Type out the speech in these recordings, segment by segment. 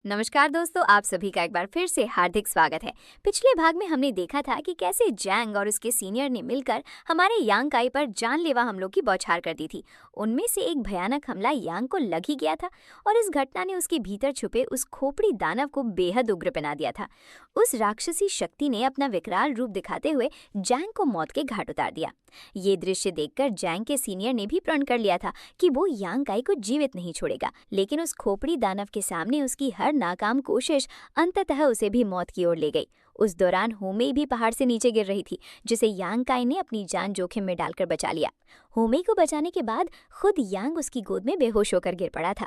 नमस्कार दोस्तों, आप सभी का एक बार फिर से हार्दिक स्वागत है। पिछले भाग में हमने देखा था कि कैसे जैंग और उसके सीनियर ने मिलकर हमारे यांग काई पर जानलेवा हमलों की बौछार कर दी थी। उनमें से एक भयानक हमला यांग को लग ही गया था और इस घटना ने उसके भीतर छुपे उस खोपड़ी दानव को बेहद उग्र बना दिया था। उस राक्षसी शक्ति ने अपना विकराल रूप दिखाते हुए जैंग को मौत के घाट उतार दिया। ये दृश्य देखकर जैंग के सीनियर ने भी प्रण कर लिया था कि वो यांग काई को जीवित नहीं छोड़ेगा, लेकिन उस खोपड़ी दानव के सामने उसकी हर नाकाम कोशिश अंततः उसे भी मौत की ओर ले गई। उस दौरान होमेई भी पहाड़ से नीचे गिर रही थी, जिसे यांग काई ने अपनी जान जोखिम में डालकर बचा लिया। होमेई को बचाने के बाद खुद यांग उसकी गोद में बेहोश होकर गिर पड़ा था।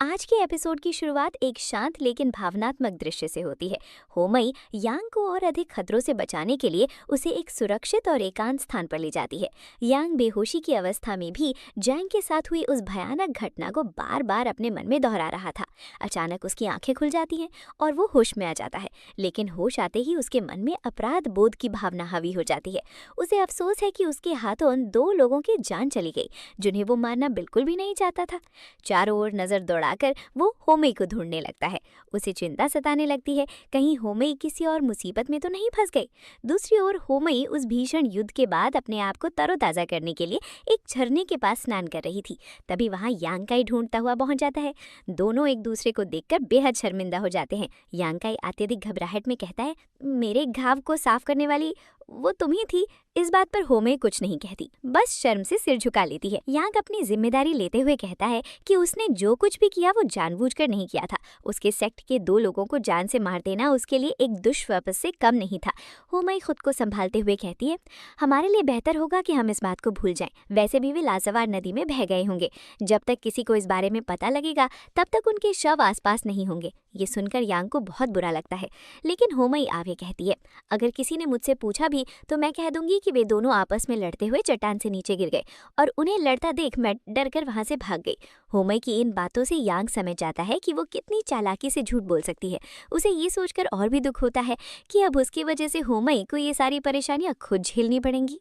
आज के एपिसोड की शुरुआत एक शांत लेकिन भावनात्मक दृश्य से होती है। होमेई यांग को और अधिक खतरों से बचाने के लिए उसे एक सुरक्षित और एकांत स्थान पर ले जाती है। यांग बेहोशी की अवस्था में भी जैंग के साथ हुई उस भयानक घटना को बार बार अपने मन में दोहरा रहा था। अचानक उसकी आंखें खुल जाती हैं और वो होश में आ जाता है, लेकिन होश आते ही उसके मन में अपराध बोध की भावना हावी हो जाती है। उसे अफसोस है कि उसके हाथों दो लोगों की जान चली गई जिन्हें वो मारना बिल्कुल भी नहीं चाहता था। चारों ओर नजर दौड़ाकर वो होमेई को ढूंढने लगता है। उसे चिंता सताने लगती है, कहीं होमेई किसी और मुसीबत में तो नहीं फंस गई। दूसरी ओर होमेई उस भीषण युद्ध के बाद अपने आप को तरोताजा करने के लिए एक झरने के पास स्नान कर रही थी। तभी वहां यांग काई ढूंढता हुआ पहुंच जाता है। दोनों एक दूसरे को देखकर बेहद शर्मिंदा हो जाते हैं। यांग काई अत्यधिक घबराहट में कहता है, मेरे घाव को साफ करने वाली वो तुम ही थी। इस बात पर होमेई कुछ नहीं कहती, बस शर्म से सिर झुका लेती है। यांग अपनी जिम्मेदारी लेते हुए कहता है कि उसने जो कुछ भी किया वो जानबूझकर नहीं किया था। उसके सेक्ट के दो लोगों को जान से मार देना उसके लिए एक दुष्प्रपन्न से कम नहीं था। होमेई खुद को संभालते हुए कहती है, हमारे लिए बेहतर होगा कि हम इस बात को भूल जाएं। वैसे भी वे लाजवार नदी में बह गए होंगे। जब तक किसी को इस बारे में पता लगेगा तब तक उनके शव आसपास नहीं होंगे। ये सुनकर यांग को बहुत बुरा लगता है, लेकिन होमेई आगे कहती है, अगर किसी ने मुझसे पूछा भी तो मैं कह दूंगी कि वे दोनों आपस में लड़ते हुए चट्टान से नीचे गिर गए और उन्हें लड़ता देख मैं डरकर वहां से भाग गई। होमेई की इन बातों से यांग समझ जाता है कि वो कितनी चालाकी से झूठ बोल सकती है। उसे ये सोचकर और भी दुख होता है कि अब उसकी वजह से होमेई को ये सारी परेशानियां खुद झेलनी पड़ेंगी।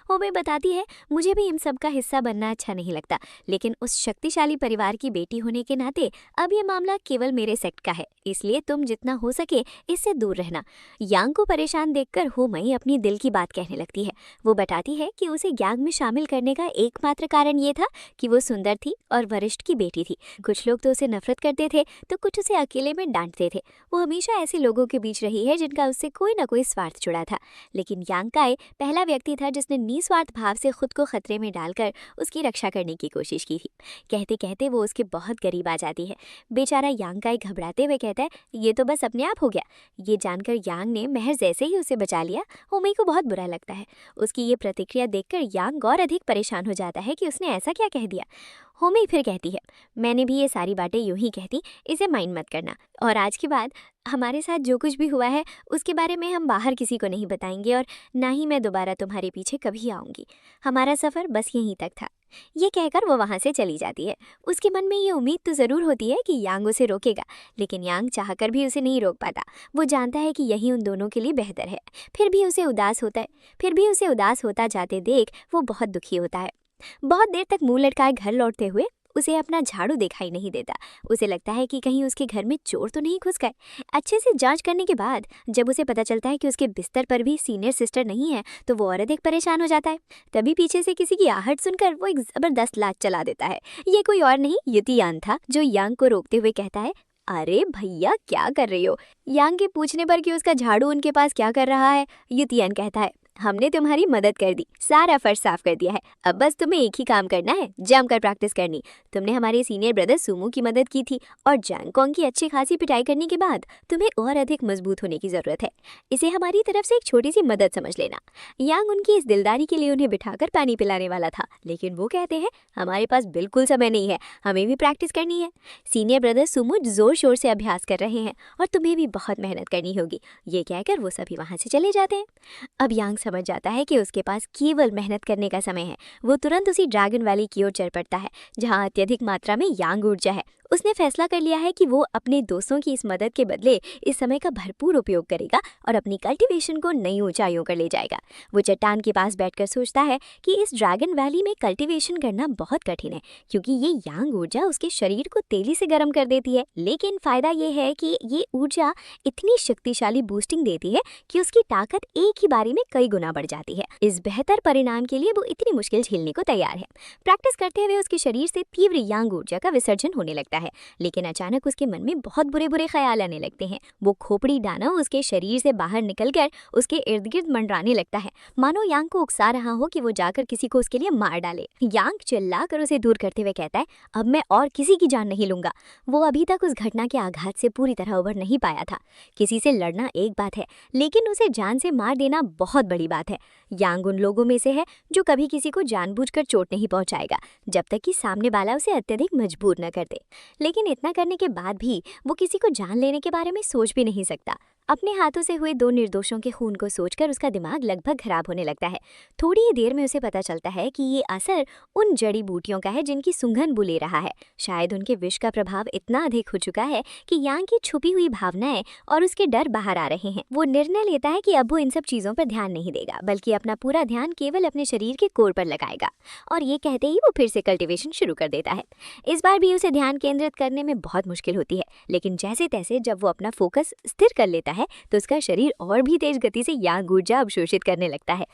होमेई बताती है, मुझे भी इन सब का हिस्सा बनना अच्छा नहीं लगता, लेकिन उस शक्तिशाली परिवार की बेटी होने के नाते अब ये मामला केवल मेरे सेक्ट का है, इसलिए तुम जितना हो सके इससे दूर रहना। यांग को परेशान देखकर होमेई अपनी दिल की बात कहने लगती है। वो बताती है कि उसे गैंग में शामिल करने का एकमात्र कारण ये था कि वो सुंदर थी और वरिष्ठ की बेटी थी। कुछ लोग तो उसे नफरत करते थे तो कुछ उसे अकेले में डांटते थे। वो हमेशा ऐसे लोगों के बीच रही है जिनका उससे कोई ना कोई स्वार्थ जुड़ा था, लेकिन यांग काई पहला व्यक्ति था जिसने निस्वार्थ भाव से खुद को खतरे में डालकर उसकी रक्षा करने की कोशिश की थी। कहते कहते वो उसके बहुत करीब आ जाती है। बेचारा यांग काई घबराते हुए कहता है, ये तो बस अपने आप हो गया। ये जानकर यांग ने महज जैसे ही उसे बचा लिया, होमेई को बहुत बुरा लगता है। उसकी ये प्रतिक्रिया देखकर यांग और अधिक परेशान हो जाता है कि उसने ऐसा क्या कह दिया। होमेई फिर कहती है, मैंने भी ये सारी बातें यूं ही कहती, इसे माइंड मत करना, और आज के बाद हमारे साथ जो कुछ भी हुआ है उसके बारे में हम बाहर किसी को नहीं बताएंगे और ना ही मैं दोबारा तुम्हारे पीछे कभी आऊंगी। हमारा सफ़र बस यहीं तक था। ये कहकर वो वहाँ से चली जाती है। उसके मन में ये उम्मीद तो ज़रूर होती है कि यांग उसे रोकेगा, लेकिन यांग चाहकर भी उसे नहीं रोक पाता। वो जानता है कि यही उन दोनों के लिए बेहतर है। फिर भी उसे उदास होता जाते देख वो बहुत दुखी होता है। बहुत देर तक मुंह लटकाए घर लौटते हुए उसे अपना झाड़ू दिखाई नहीं देता। उसे लगता है कि कहीं उसके घर में चोर तो नहीं घुस गए। अच्छे से जांच करने के बाद जब उसे पता चलता है कि उसके बिस्तर पर भी सीनियर सिस्टर नहीं है तो वो और अधिक परेशान हो जाता है। तभी पीछे से किसी की आहट सुनकर वो एक जबरदस्त लात चला देता है। ये कोई और नहीं युतियान था, जो यांग को रोकते हुए कहता है, अरे भैया क्या कर रही हो। यांग के पूछने पर कि उसका झाड़ू उनके पास क्या कर रहा है, युतियान कहता है, हमने तुम्हारी मदद कर दी, सारा फर्श साफ कर दिया है, अब बस तुम्हें एक ही काम करना है, जमकर प्रैक्टिस करनी। तुमने हमारे सीनियर ब्रदर सुमो की मदद की थी और जैंगकोंग की अच्छी खासी पिटाई करने के बाद तुम्हें और अधिक मजबूत होने की जरूरत है। इसे हमारी तरफ से एक छोटी सी मदद समझ लेना। यांग उनकी इस दिलदारी के लिए उन्हें बिठाकर पानी पिलाने वाला था, लेकिन वो कहते हैं, हमारे पास बिल्कुल समय नहीं है, हमें भी प्रैक्टिस करनी है। सीनियर ब्रदर सुमो जोर शोर से अभ्यास कर रहे हैं और तुम्हें भी बहुत मेहनत करनी होगी। ये कहकर वो सभी वहाँ से चले जाते हैं। अब यांग समझ जाता है कि उसके पास केवल मेहनत करने का समय है। वो तुरंत उसी ड्रैगन वैली की ओर चल पड़ता है, जहाँ अत्यधिक मात्रा में यांग ऊर्जा है। उसने फैसला कर लिया है कि वो अपने दोस्तों की इस मदद के बदले इस समय का भरपूर उपयोग करेगा और अपनी कल्टीवेशन को नई ऊंचाइयों पर ले जाएगा। वो चट्टान के पास बैठकर सोचता है कि इस ड्रैगन वैली में कल्टीवेशन करना बहुत कठिन है, क्योंकि ये यांग ऊर्जा उसके शरीर को तेजी से गर्म कर देती है। लेकिन फायदा ये है कि ये ऊर्जा इतनी शक्तिशाली बूस्टिंग देती है कि उसकी ताकत एक ही बारी में कई गुना बढ़ जाती है। इस बेहतर परिणाम के लिए वो इतनी मुश्किल झेलने को तैयार है। प्रैक्टिस करते हुए उसके शरीर से तीव्र यांग ऊर्जा का विसर्जन होने लगता है, लेकिन अचानक उसके मन में बहुत बुरे बुरे ख्याल आने लगते हैं। वो खोपड़ी दानव उसके शरीर से बाहर निकलकर उसके इर्द गिर्द मंडराने लगता है, मानो यांग को उकसा रहा हो कि वो जाकर किसी को उसके लिए मार डाले। यांग चिल्लाकर उसे दूर करते हुए कहता है, अब मैं और किसी की जान नहीं लूंगा। वो अभी तक उस घटना के आघात से पूरी तरह उबर नहीं पाया था। किसी से लड़ना एक बात है, लेकिन उसे जान से मार देना बहुत बड़ी बात है। यांग उन लोगों में से है जो कभी किसी को जानबूझकर चोट नहीं पहुंचाएगा, जब तक कि सामने वाला उसे अत्यधिक मजबूर न कर दे। लेकिन इतना करने के बाद भी वो किसी को जान लेने के बारे में सोच भी नहीं सकता। अपने हाथों से हुए 2 निर्दोषों के खून को सोचकर उसका दिमाग लगभग खराब होने लगता है। थोड़ी ही देर में उसे पता चलता है कि ये असर उन जड़ी बूटियों का है जिनकी सूंघन वो ले रहा है। शायद उनके विष का प्रभाव इतना अधिक हो चुका है कि यांग की छुपी हुई भावनाएं और उसके डर बाहर आ रहे हैं। वो निर्णय लेता है कि अब वो इन सब चीजों पर ध्यान नहीं देगा, बल्कि अपना पूरा ध्यान केवल अपने शरीर के कोर पर लगाएगा। और ये कहते ही वो फिर से कल्टीवेशन शुरू कर देता है। इस बार भी उसे ध्यान केंद्रित करने में बहुत मुश्किल होती है, लेकिन जैसे तैसे जब वो अपना फोकस स्थिर कर लेता है तो उसका शरीर और भी तेज गति से यांग ऊर्जा अवशोषित करने लगता है।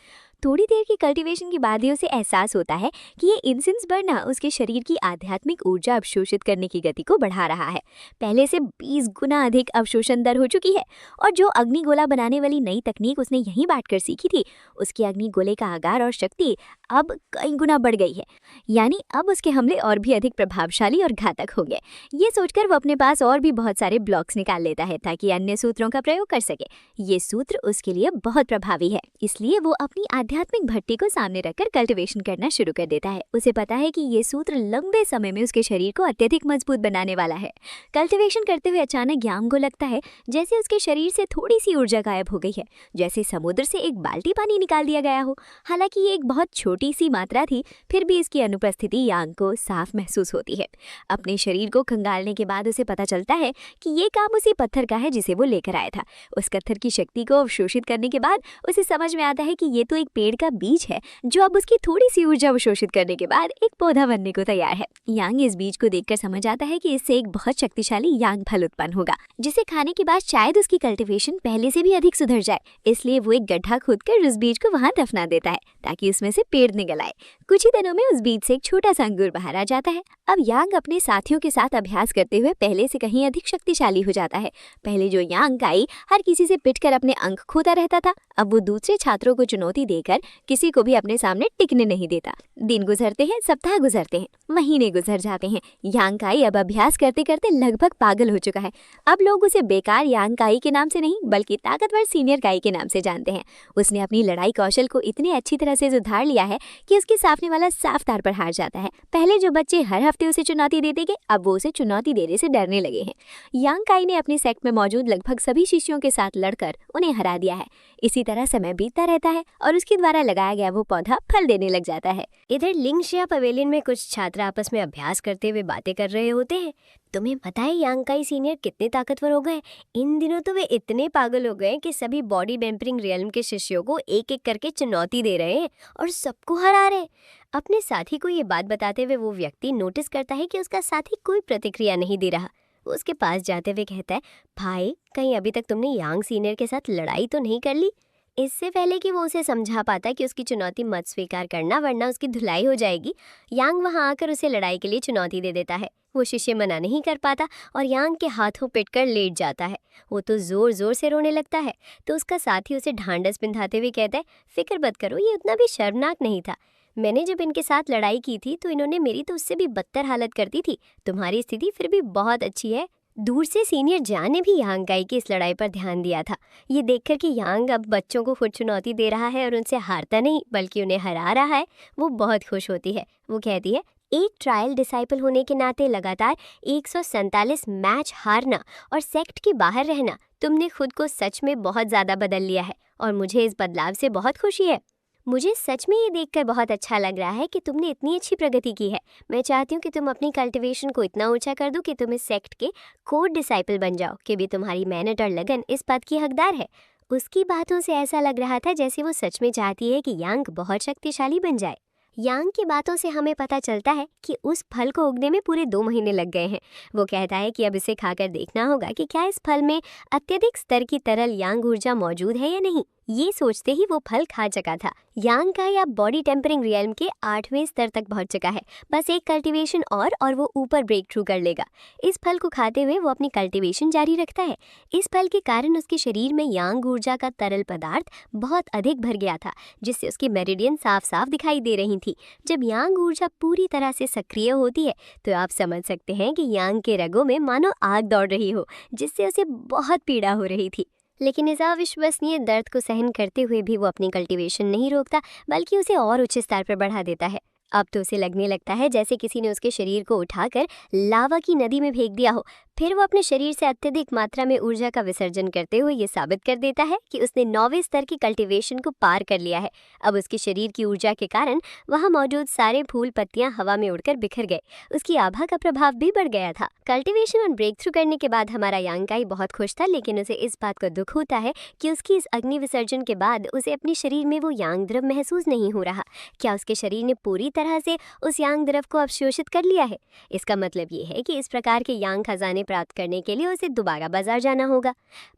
थोड़ी देर की कल्टीवेशन के बाद ही उसे एहसास होता है कि ये इंसेंस बर्नर उसके शरीर की आध्यात्मिक ऊर्जा अवशोषित करने की गति को बढ़ा रहा है। पहले से 20 गुना अधिक अवशोषण दर हो चुकी है, और जो अग्निगोला बनाने वाली नई तकनीक उसने यहीं बैठकर सीखी थी, उसकी अग्निगोले का आकार और शक्ति अब कई गुना बढ़ गई है। यानी अब उसके हमले और भी अधिक प्रभावशाली और घातक हो गए। ये सोचकर वो अपने पास और भी बहुत सारे ब्लॉक्स निकाल लेता है ताकि अन्य सूत्रों का प्रयोग कर सके। ये सूत्र उसके लिए बहुत प्रभावी है, इसलिए वो अपनी आध्यात्मिक भट्टी को सामने रखकर कल्टीवेशन करना शुरू कर देता है। उसे पता है कि ये सूत्र लंबे समय में उसके शरीर को अत्यधिक मजबूत बनाने वाला है। कल्टीवेशन करते हुए अचानक यांग को लगता है जैसे उसके शरीर से थोड़ी सी ऊर्जा गायब हो गई है, जैसे समुद्र से एक बाल्टी पानी निकाल दिया गया हो। हालांकि ये एक बहुत छोटी सी मात्रा थी, फिर भी इसकी अनुपस्थिति यांग को साफ महसूस होती है। अपने शरीर को खंगालने के बाद उसे पता चलता है कि ये काम उसी पत्थर का है जिसे वो लेकर आया था। उस पत्थर की शक्ति को अवशोषित करने के बाद उसे समझ में आता है कि ये तो एक पेड़ का बीज है जो अब उसकी थोड़ी सी ऊर्जा अवशोषित करने के बाद एक पौधा बनने को तैयार है। यांग इस बीज को देखकर समझ आता है कि इससे एक बहुत शक्तिशाली यांग फल उत्पन्न होगा, जिसे खाने के बाद शायद उसकी कल्टीवेशन पहले से भी अधिक सुधर जाए। इसलिए वो एक गड्ढा खोदकर उस बीज को वहां दफना देता है ताकि उसमें से पेड़ निकल आए। कुछ ही दिनों में उस बीज से एक छोटा सा अंगूर बाहर आ जाता है। अब यांग अपने साथियों के साथ अभ्यास करते हुए पहले से कहीं अधिक शक्तिशाली हो जाता है। पहले जो यांग काई हर किसी से पिटकर अपने अंक खोता रहता था, अब वो दूसरे छात्रों को चुनौती देकर किसी को भी अपने सामने टिकने नहीं देता। दिन गुजरते हैं, सप्ताह गुजरते हैं, महीने गुजर जाते हैं। यांग काई अब अभ्यास करते करते लगभग पागल हो चुका है। अब लोग उसे बेकार यांग काई के नाम से नहीं बल्कि ताकतवर सीनियर काई के नाम से जानते हैं। उसने अपनी लड़ाई कौशल को इतनी अच्छी तरह से सुधार लिया है कि उसके सामने वाला साफ तौर पर हार जाता है। पहले जो बच्चे हर हफ्ते उसे चुनौती देते थे, अब वो उसे चुनौती देने से डरने लगे हैं। यांग काई ने अपने सेक्ट में मौजूद लगभग सभी शिष्यों के साथ लड़कर उन्हें हरा दिया है। इसी तरह समय बीतता रहता है और उसके द्वारा लगाया गया वो पौधा फल देने लग जाता है। इधर लिंगशिया पवेलियन में कुछ छात्र आपस में अभ्यास करते हुए बातें कर रहे होते हैं। तुम्हें पता है यांग काई सीनियर कितने ताकतवर हो गए? इन दिनों तो वे इतने पागल हो गए कि सभी बॉडी वेम्परिंग रियल्म के शिष्यों को एक एक करके चुनौती दे रहे हैं और सबको हरा रहे हैं। अपने साथी को ये बात बताते हुए वो व्यक्ति नोटिस करता है कि उसका साथी कोई प्रतिक्रिया नहीं दे रहा। वो उसके पास जाते हुए कहता है, भाई कहीं अभी तक तुमने यांग सीनियर के साथ लड़ाई तो नहीं कर ली? इससे पहले कि वो उसे समझा पाता कि उसकी चुनौती मत स्वीकार करना वरना उसकी धुलाई हो जाएगी, यांग वहां आकर उसे लड़ाई के लिए चुनौती दे देता है। वो शिष्य मना नहीं कर पाता और यांग के हाथों पिटकर लेट जाता है। वो तो जोर जोर से रोने लगता है, तो उसका साथी उसे ढांढस पिंधाते हुए कहता है, फिक्र मत करो, ये उतना भी शर्मनाक नहीं था। मैंने जब इनके साथ लड़ाई की थी तो इन्होंने मेरी तो उससे भी बदतर हालत कर दी थी। तुम्हारी स्थिति फिर भी बहुत अच्छी है। दूर से सीनियर जान ने भी यांग काई की इस लड़ाई पर ध्यान दिया था। ये देखकर कि यांग अब बच्चों को खुद चुनौती दे रहा है और उनसे हारता नहीं बल्कि उन्हें हरा रहा है, वो बहुत खुश होती है। वो कहती है, एक ट्रायल डिसाइपल होने के नाते लगातार 147 मैच हारना और सेक्ट के बाहर रहना, तुमने खुद को सच में बहुत ज़्यादा बदल लिया है और मुझे इस बदलाव से बहुत खुशी है। मुझे सच में ये देखकर बहुत अच्छा लग रहा है कि तुमने इतनी अच्छी प्रगति की है। मैं चाहती हूँ कि तुम अपनी कल्टीवेशन को इतना ऊंचा कर दो कि तुम इस सेक्ट के कोर डिसाइपल बन जाओ, कि भी तुम्हारी मेहनत और लगन इस पद की हकदार है। उसकी बातों से ऐसा लग रहा था जैसे वो सच में चाहती है कि यांग बहुत शक्तिशाली बन जाए। यांग की बातों से हमें पता चलता है कि उस फल को उगने में पूरे 2 महीने लग गए हैं। वो कहता है कि अब इसे खाकर देखना होगा कि क्या इस फल में अत्यधिक स्तर की तरल यांग ऊर्जा मौजूद है या नहीं। ये सोचते ही वो फल खा चुका था। यांग काई अब बॉडी टेम्परिंग रियल्म के 8वें स्तर तक पहुंच चुका है। बस एक कल्टीवेशन और वो ऊपर ब्रेक थ्रू कर लेगा। इस फल को खाते हुए वो अपनी कल्टीवेशन जारी रखता है। इस फल के कारण उसके शरीर में यांग ऊर्जा का तरल पदार्थ बहुत अधिक भर गया था, जिससे उसकी मेरिडियन साफ साफ दिखाई दे रही थी। जब यांग ऊर्जा पूरी तरह से सक्रिय होती है तो आप समझ सकते हैं कि यांग के रगों में मानो आग दौड़ रही हो, जिससे उसे बहुत पीड़ा हो रही थी। लेकिन इस अविश्वसनीय दर्द को सहन करते हुए भी वो अपनी कल्टीवेशन नहीं रोकता, बल्कि उसे और उच्च स्तर पर बढ़ा देता है। अब तो उसे लगने लगता है जैसे किसी ने उसके शरीर को उठाकर लावा की नदी में फेंक दिया हो। फिर वो अपने शरीर से अत्यधिक मात्रा में ऊर्जा का विसर्जन करते हुए ये साबित कर देता है कि उसने 9वें स्तर की कल्टीवेशन को पार कर लिया है। अब उसके शरीर की ऊर्जा के कारण वहाँ मौजूद सारे फूल पत्तियां हवा में उड़कर बिखर गए। उसकी आभा का प्रभाव भी बढ़ गया था। कल्टीवेशन और ब्रेक थ्रू करने के बाद हमारा यांग काई बहुत खुश था, लेकिन उसे इस बात का दुख होता है कि उसकी इस अग्नि विसर्जन के बाद उसे अपने शरीर में वो यांग द्रव महसूस नहीं हो रहा। क्या उसके शरीर ने पूरी तरह से उस यांग द्रव को अवशोषित कर लिया है? इसका मतलब ये है कि इस प्रकार के यांग खजाने प्राप्त करने के लिए उसे दोबारा बाजार जाना होगा।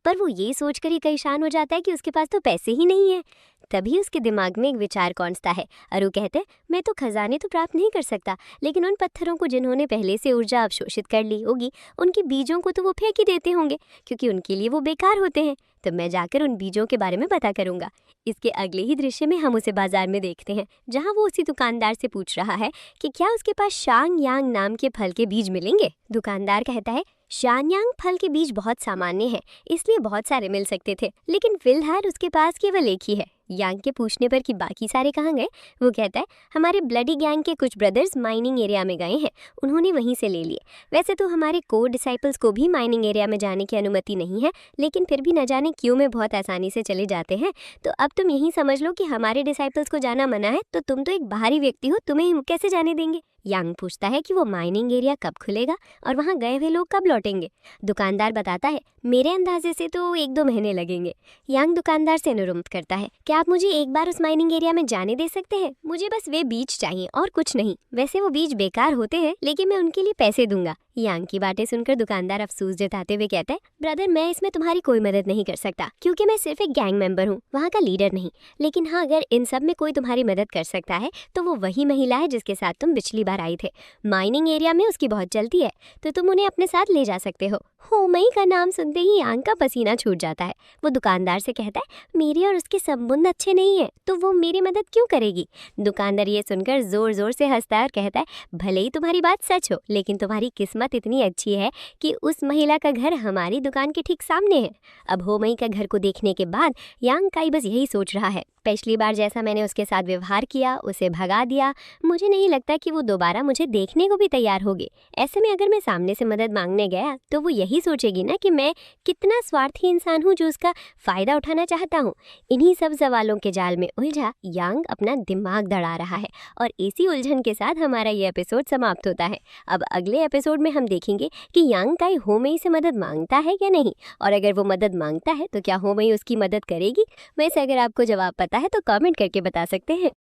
पर वो ये सोचकर ही परेशान हो जाता है कि उसके पास तो पैसे ही नहीं है। तभी उसके दिमाग में एक विचार कौंधता है और वो कहते हैं, मैं तो खजाने तो प्राप्त नहीं कर सकता, लेकिन उन पत्थरों को जिन्होंने पहले से ऊर्जा अवशोषित कर ली होगी, उनके बीजों को तो वो फेंक ही देते होंगे, क्योंकि उनके लिए वो बेकार होते हैं। तो मैं जाकर उन बीजों के बारे में पता करूंगा। इसके अगले ही दृश्य में हम उसे बाजार में देखते हैं, जहां वो उसी दुकानदार से पूछ रहा है कि क्या उसके पास शांग यांग नाम के फल के बीज मिलेंगे। दुकानदार कहता है, शानयांग फल के बीज बहुत सामान्य हैं, इसलिए बहुत सारे मिल सकते थे, लेकिन फिलहाल उसके पास केवल एक ही है। यांग के पूछने पर कि बाकी सारे कहाँ गए, वो कहता है, हमारे ब्लडी गैंग के कुछ ब्रदर्स माइनिंग एरिया में गए हैं, उन्होंने वहीं से ले लिए। वैसे तो हमारे कोर डिसाइपल्स को भी माइनिंग एरिया में जाने की अनुमति नहीं है, लेकिन फिर भी न जाने क्यों में बहुत आसानी से चले जाते हैं। तो अब तुम यही समझ लो कि हमारे डिसाइपल्स को जाना मना है, तो तुम तो एक बाहरी व्यक्ति हो, तुम्हें हम कैसे जाने देंगे। यांग पूछता है कि वो माइनिंग एरिया कब खुलेगा और वहाँ गए हुए लोग कब लौटेंगे। दुकानदार बताता है, मेरे अंदाजे से तो 1-2 महीने लगेंगे। यांग दुकानदार से अनुरोध करता है, क्या आप मुझे एक बार उस माइनिंग एरिया में जाने दे सकते हैं? मुझे बस वे बीज चाहिए और कुछ नहीं। वैसे वो बीज बेकार होते हैं, लेकिन मैं उनके लिए पैसे दूंगा। यांग की बातें सुनकर दुकानदार अफसोस जताते हुए कहता है, ब्रदर, मैं इसमें तुम्हारी कोई मदद नहीं कर सकता, क्योंकि मैं सिर्फ एक गैंग मेंबर हूँ, वहाँ का लीडर नहीं। लेकिन हाँ, अगर इन सब में कोई तुम्हारी मदद कर सकता है तो वो वही महिला है जिसके साथ तुम पिछली बार आई थे। माइनिंग एरिया में उसकी बहुत चलती है, तो तुम उन्हें अपने साथ ले जा सकते हो। होमई का नाम सुनते ही यांग का पसीना छूट जाता है। वो दुकानदार से कहता है, मेरे और उसके संबंध अच्छे नहीं है, तो वो मेरी मदद क्यों करेगी। दुकानदार ये सुनकर जोर जोर से हंसता है और कहता है, भले ही तुम्हारी बात सच हो, लेकिन तुम्हारी किस्मत इतनी अच्छी है कि उस महिला का घर हमारी दुकान के ठीक सामने है। अब होमई का घर को देखने के बाद यांग काई बस यही सोच रहा है, पिछली बार जैसा मैंने उसके साथ व्यवहार किया, उसे भगा दिया, मुझे नहीं लगता कि वो दोबारा मुझे देखने को भी तैयार होगी। ऐसे में अगर मैं सामने से मदद मांगने गया तो वो यही सोचेगी ना कि मैं कितना स्वार्थी इंसान हूँ जो उसका फायदा उठाना चाहता हूँ। इन्हीं सब सवालों के जाल में उलझा यांग अपना दिमाग दड़ा रहा है और इसी उलझन के साथ हमारा ये एपिसोड समाप्त होता है। अब अगले एपिसोड में हम देखेंगे कि यांग काई होमई से मदद मांगता है या नहीं, और अगर वो मदद मांगता है तो क्या होमई उसकी मदद करेगी। वैसे अगर आपको जवाब पता है तो कमेंट करके बता सकते हैं।